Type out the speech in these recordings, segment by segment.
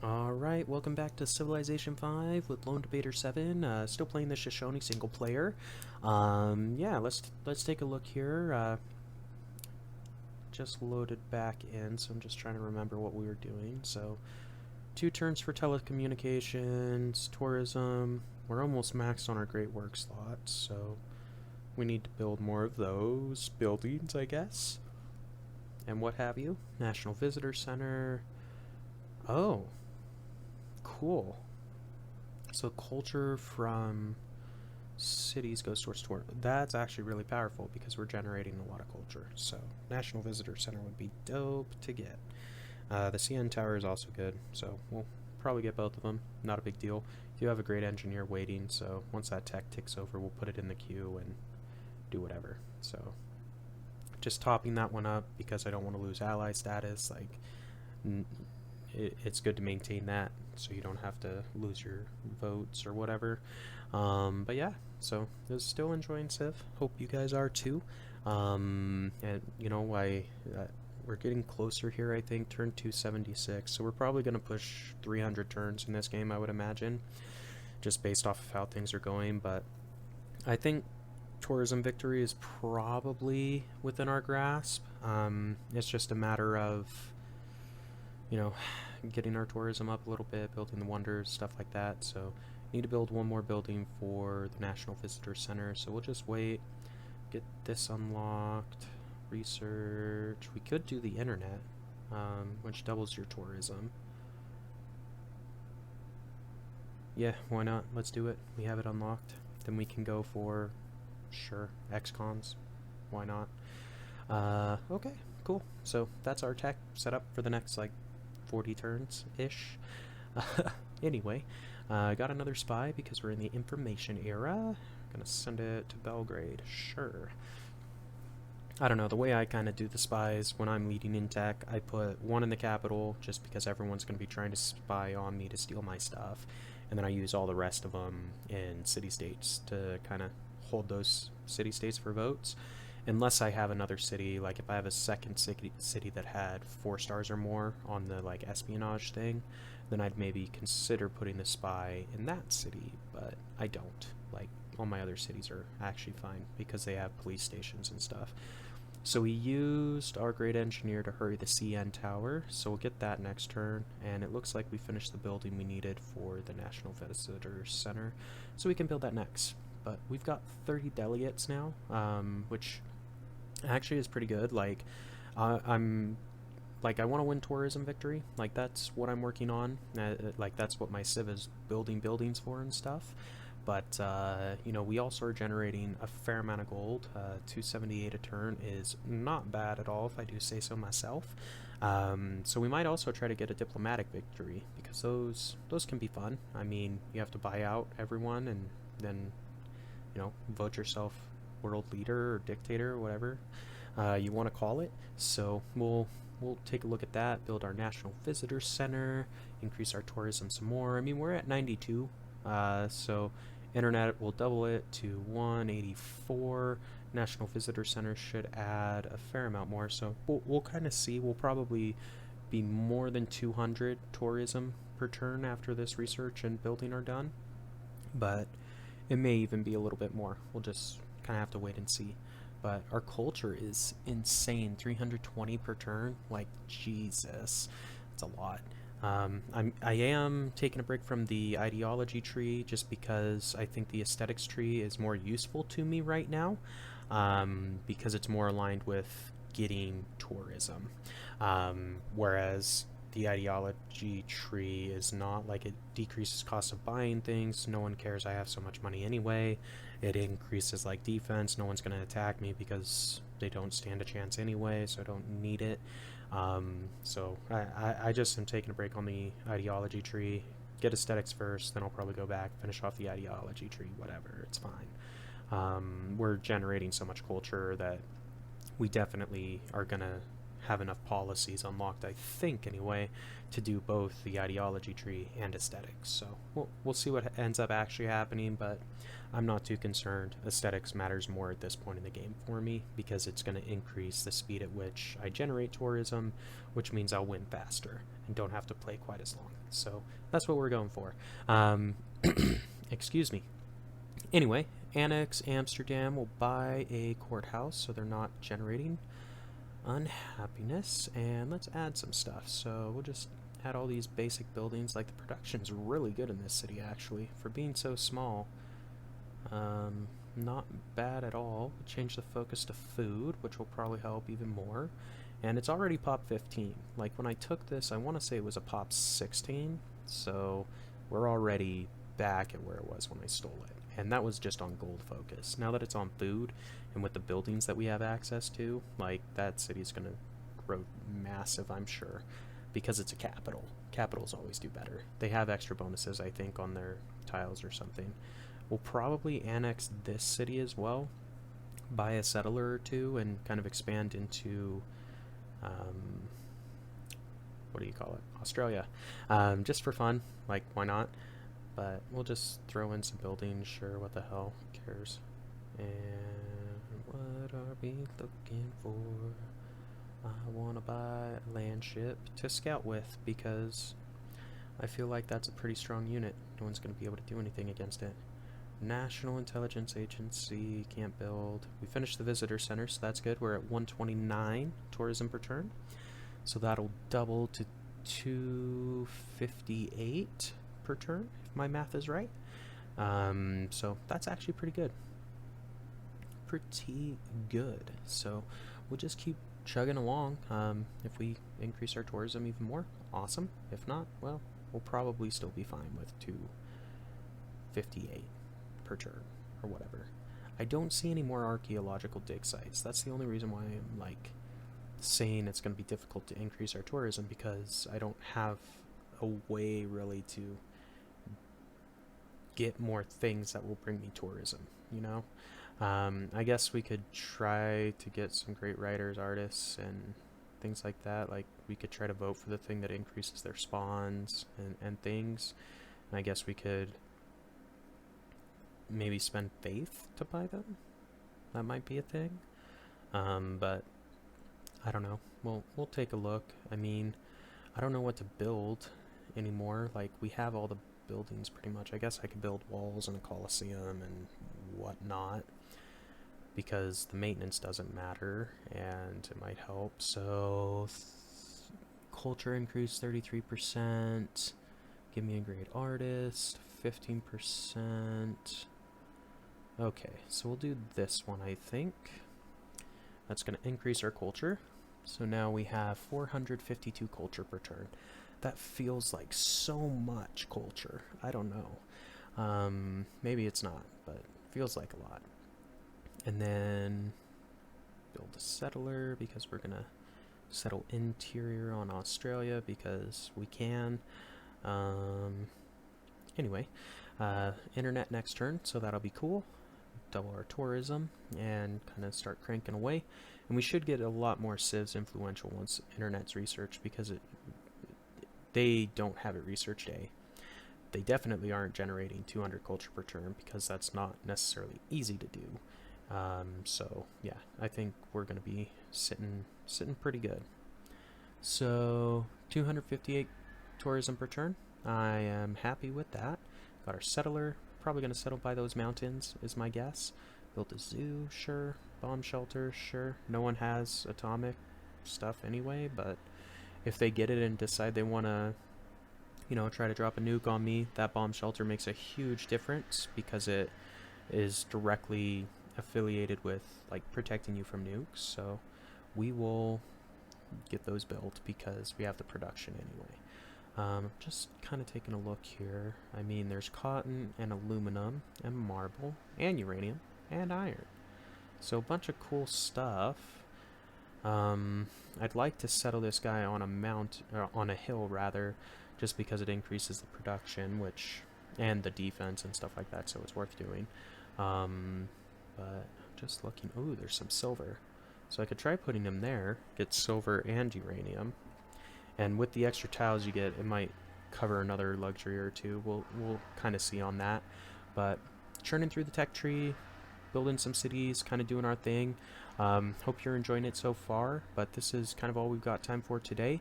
Alright, welcome back to Civilization 5 with Lone Debater 7. Still playing the Shoshone single player. Yeah, let's take a look here. Just loaded back in, so I'm just trying to remember what we were doing. So, 2 turns for telecommunications, tourism. We're almost maxed on our great work slots, so we need to build more of those buildings, I guess. And what have you. National Visitor Center. Oh. Cool. So culture from cities goes towards tourism. That's actually really powerful because we're generating a lot of culture. So National Visitor Center would be dope to get. The CN Tower is also good, so we'll probably get both of them. Not a big deal. You have a great engineer waiting, so once that tech ticks over, we'll put it in the queue and do whatever. So just topping that one up because I don't want to lose ally status. Like, it's good to maintain that so you don't have to lose your votes or whatever. But yeah, so I was still enjoying Civ. Hope you guys are too. And you know, we're getting closer here, I think, turn 276, so we're probably going to push 300 turns in this game, I would imagine, just based off of how things are going. But I think tourism victory is probably within our grasp. It's just a matter of, you know, getting our tourism up a little bit, building the wonders, stuff like that. So need to build one more building for the National Visitor Center, so we'll just wait, get this unlocked, research. We could do the internet, which doubles your tourism. Yeah, why not? Let's do it. We have it unlocked. Then we can go for, sure, ex-cons. Why not? Okay, cool. So that's our tech setup for the next, like, 40 turns-ish. Anyway, I got another spy because we're in the information era. Gonna send it to Belgrade. Sure. I don't know, the way I kind of do the spies when I'm leading in tech, I put one in the capital just because everyone's going to be trying to spy on me to steal my stuff. And then I use all the rest of them in city-states to kind of hold those city-states for votes. Unless I have another city, like if I have a second city that had 4 stars or more on the like espionage thing, then I'd maybe consider putting the spy in that city, but I don't. Like, all my other cities are actually fine because they have police stations and stuff. So we used our great engineer to hurry the CN Tower, so we'll get that next turn, and it looks like we finished the building we needed for the National Visitor Center, so we can build that next. But we've got 30 delegates now, which actually is pretty good. Like, I want to win tourism victory. Like, that's what I'm working on. Like, that's what my Civ is building buildings for and stuff. But, you know, we also are generating a fair amount of gold. 278 a turn is not bad at all, if I do say so myself. So we might also try to get a diplomatic victory, because those can be fun. I mean, you have to buy out everyone and then, you know, vote yourself world leader or dictator or whatever you want to call it. So we'll take a look at that, build our National Visitor Center, increase our tourism some more. I mean, we're at 92, so internet will double it to 184. National Visitor Center should add a fair amount more, so we'll kind of see. We'll probably be more than 200 tourism per turn after this research and building are done, but it may even be a little bit more. We'll just kind of have to wait and see. But our culture is insane. 320 per turn. Like, Jesus, that's a lot. I am taking a break from the ideology tree just because I think the aesthetics tree is more useful to me right now, because it's more aligned with getting tourism, whereas the ideology tree is not. Like, it decreases cost of buying things. No one cares, I have so much money anyway. It increases like defense. No one's going to attack me because they don't stand a chance anyway, so I don't need it. So I just am taking a break on the ideology tree. Get aesthetics first, then I'll probably go back, finish off the ideology tree, whatever, it's fine. We're generating so much culture that we definitely are going to have enough policies unlocked, I think anyway, to do both the ideology tree and aesthetics. So we'll see what ends up actually happening, but I'm not too concerned. Aesthetics matters more at this point in the game for me, because it's going to increase the speed at which I generate tourism, which means I'll win faster and don't have to play quite as long. So that's what we're going for. Excuse me. Anyway, Annex Amsterdam will buy a courthouse, so they're not generating unhappiness. And let's add some stuff. So we'll just add all these basic buildings. Like, the production's really good in this city, actually, for being so small. Not bad at all. Change the focus to food, which will probably help even more. And it's already pop 15. Like, when I took this, I want to say it was a pop 16. So we're already back at where it was when I stole it. And that was just on gold focus. Now that it's on food, and with the buildings that we have access to, like, that city's going to grow massive, I'm sure, because it's a capital. Capitals always do better. They have extra bonuses, I think, on their tiles or something. We'll probably annex this city as well, buy a settler or two, and kind of expand into, what do you call it? Australia. Just for fun, like, why not? But we'll just throw in some buildings, sure, what the hell, who cares? And what are we looking for? I want to buy a land ship to scout with, because I feel like that's a pretty strong unit. No one's going to be able to do anything against it. National Intelligence Agency, can't build. We finished the visitor center, so that's good. We're at 129 tourism per turn. So that'll double to 258 per turn, if my math is right. So that's actually pretty good. Pretty good. So we'll just keep chugging along. If we increase our tourism even more, awesome. If not, well, we'll probably still be fine with 258 per turn, or whatever. I don't see any more archaeological dig sites. That's the only reason why I'm, like, saying it's going to be difficult to increase our tourism, because I don't have a way really to get more things that will bring me tourism, you know? I guess we could try to get some great writers, artists, and things like that. Like, we could try to vote for the thing that increases their spawns and things. And I guess we could maybe spend faith to buy them. That might be a thing. But I don't know. We'll take a look. I mean, I don't know what to build anymore. Like, we have all the buildings pretty much. I guess I could build walls and a coliseum and whatnot, because the maintenance doesn't matter and it might help. So culture increase 33%. Give me a great artist, 15%. Okay, so we'll do this one, I think. That's going to increase our culture. So now we have 452 culture per turn. That feels like so much culture. I don't know. Maybe it's not, but it feels like a lot. And then build a settler, because we're going to settle interior on Australia, because we can. Anyway, internet next turn, so that'll be cool. Double our tourism and kind of start cranking away. And we should get a lot more civs influential once internet's researched, because they don't have it researched A. They definitely aren't generating 200 culture per turn, because that's not necessarily easy to do. So yeah, I think we're going to be sitting pretty good. So 258 tourism per turn. I am happy with that. Got our settler. Probably going to settle by those mountains is my guess. Built a zoo, sure. Bomb shelter, sure. No one has atomic stuff anyway, but if they get it and decide they want to, you know, try to drop a nuke on me, that bomb shelter makes a huge difference, because it is directly affiliated with, like, protecting you from nukes. So we will get those built, because we have the production anyway. Just kind of taking a look here. I mean, there's cotton and aluminum and marble and uranium and iron. So a bunch of cool stuff. I'd like to settle this guy on a on a hill rather, just because it increases the production, and the defense and stuff like that, so it's worth doing. But just looking, ooh, there's some silver. So I could try putting them there, get silver and uranium. And with the extra tiles you get, it might cover another luxury or two. We'll kind of see on that. But churning through the tech tree, building some cities, kind of doing our thing. Hope you're enjoying it so far, but this is kind of all we've got time for today.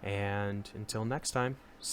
And until next time,